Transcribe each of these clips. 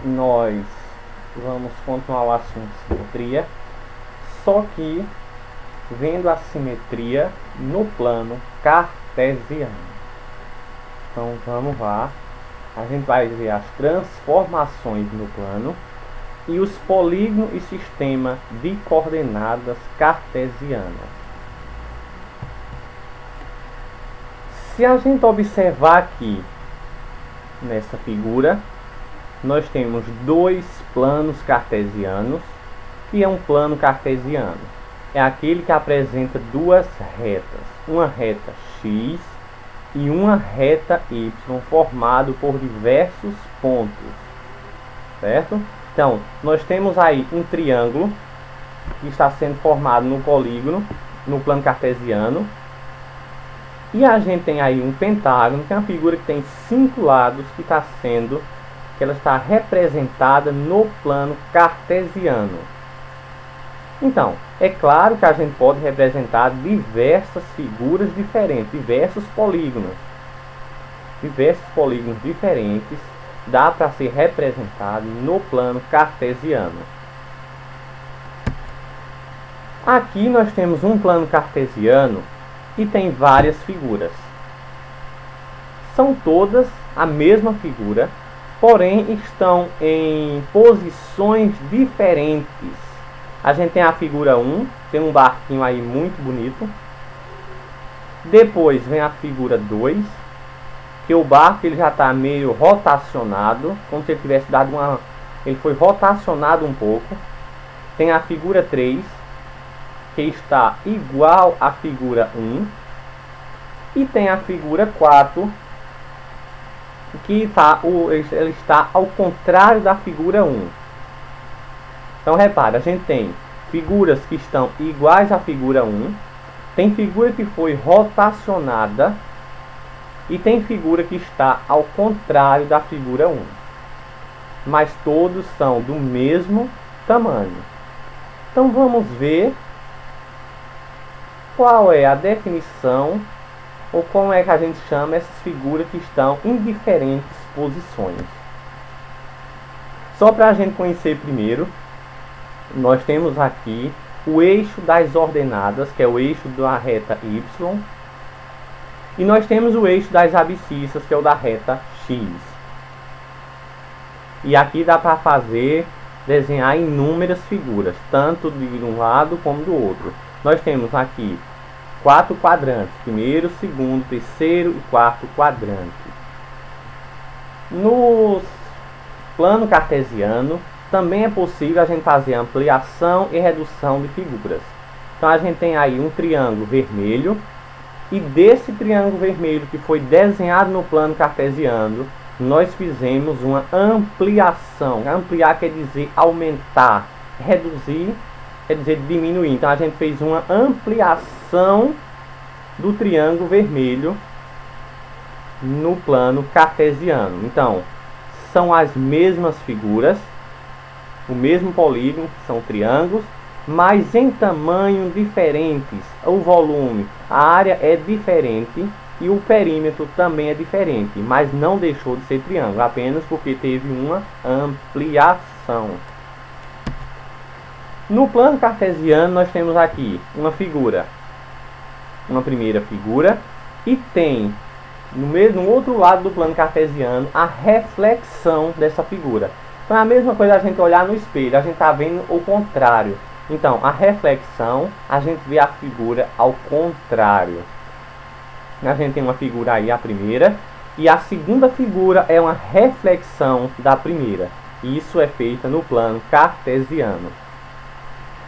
nós vamos continuar o assunto de simetria, só que vendo a simetria no plano cartesiano. Então vamos lá, a gente vai ver as transformações no plano e os polígonos e sistema de coordenadas cartesianas. Se a gente observar aqui nessa figura, nós temos dois planos cartesianos. E é um plano cartesiano? É aquele que apresenta duas retas, uma reta x e uma reta y, formado por diversos pontos, certo? Então, nós temos aí um triângulo que está sendo formado no polígono, no plano cartesiano. E a gente tem aí um pentágono, que é uma figura que tem 5 lados, que ela está representada no plano cartesiano. Então, é claro que a gente pode representar diversas figuras diferentes, diversos polígonos diferentes, dá para ser representado no plano cartesiano. Aqui nós temos um plano cartesiano e tem várias figuras. São todas a mesma figura, porém estão em posições diferentes. A gente tem a figura 1, tem um barquinho aí muito bonito. Depois vem a figura 2, que o barco ele já está meio rotacionado, como se ele tivesse dado ele foi rotacionado um pouco. Tem a figura 3, que está igual à figura 1. E tem a figura 4, que ele está ao contrário da figura 1. Então repara, a gente tem figuras que estão iguais à figura 1, tem figura que foi rotacionada e tem figura que está ao contrário da figura 1. Mas todos são do mesmo tamanho. Então vamos ver qual é a definição ou como é que a gente chama essas figuras que estão em diferentes posições. Só para a gente conhecer primeiro, nós temos aqui o eixo das ordenadas, que é o eixo da reta y, e nós temos o eixo das abscissas, que é o da reta x. E aqui dá para desenhar inúmeras figuras, tanto de um lado como do outro. Nós temos aqui 4 quadrantes, primeiro, segundo, terceiro e quarto quadrante. No plano cartesiano também é possível a gente fazer ampliação e redução de figuras. Então a gente tem aí um triângulo vermelho, e desse triângulo vermelho que foi desenhado no plano cartesiano, nós fizemos uma ampliação. Ampliar quer dizer aumentar, reduzir quer dizer diminuir. Então a gente fez uma ampliação do triângulo vermelho no plano cartesiano. Então são as mesmas figuras, o mesmo polígono, que são triângulos, mas em tamanho diferentes. O volume, a área é diferente e o perímetro também é diferente, mas não deixou de ser triângulo, apenas porque teve uma ampliação. No plano cartesiano nós temos aqui uma primeira figura, e tem no outro lado do plano cartesiano a reflexão dessa figura. Então é a mesma coisa a gente olhar no espelho, a gente está vendo o contrário. Então a reflexão, a gente vê a figura ao contrário. A gente tem uma figura aí, a primeira, e a segunda figura é uma reflexão da primeira. Isso é feito no plano cartesiano.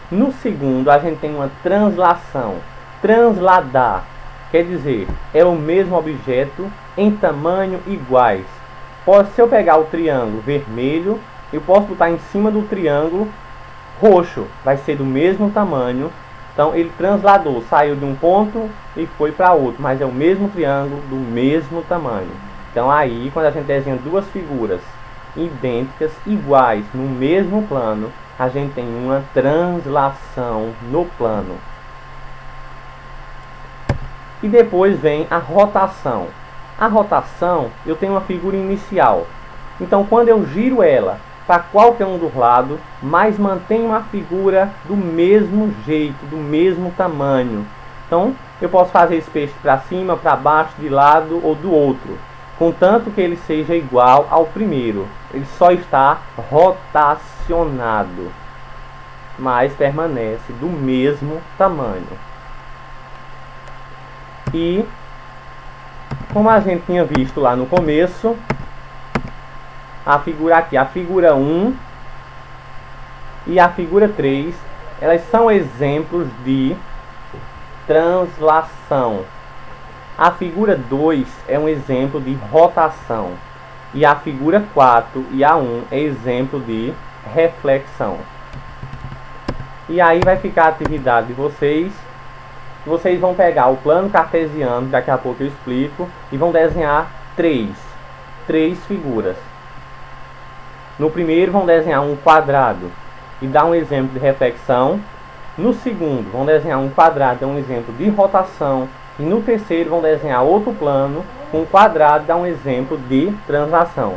No segundo, a gente tem uma translação. Transladar quer dizer, é o mesmo objeto em tamanho iguais. Se eu pegar o triângulo vermelho, eu posso botar em cima do triângulo roxo, vai ser do mesmo tamanho. Então ele transladou, saiu de um ponto e foi para outro, mas é o mesmo triângulo do mesmo tamanho. Então aí, quando a gente desenha duas figuras idênticas, iguais, no mesmo plano, a gente tem uma translação no plano. E depois vem a rotação. A rotação, eu tenho uma figura inicial. Então quando eu giro ela, para qualquer um dos lados, mas mantém uma figura do mesmo jeito, do mesmo tamanho. Então, eu posso fazer esse peixe para cima, para baixo, de lado ou do outro, contanto que ele seja igual ao primeiro. Ele só está rotacionado, mas permanece do mesmo tamanho. E, como a gente tinha visto lá no começo, a figura aqui, a figura 1 e a figura 3, elas são exemplos de translação. A figura 2 é um exemplo de rotação. E a figura 4 e a 1 é exemplo de reflexão. E aí vai ficar a atividade de vocês. Vocês vão pegar o plano cartesiano, daqui a pouco eu explico, e vão desenhar três figuras. No primeiro vão desenhar um quadrado e dar um exemplo de reflexão. No segundo vão desenhar um quadrado e dar um exemplo de rotação. E no terceiro vão desenhar outro plano com um quadrado e dar um exemplo de translação.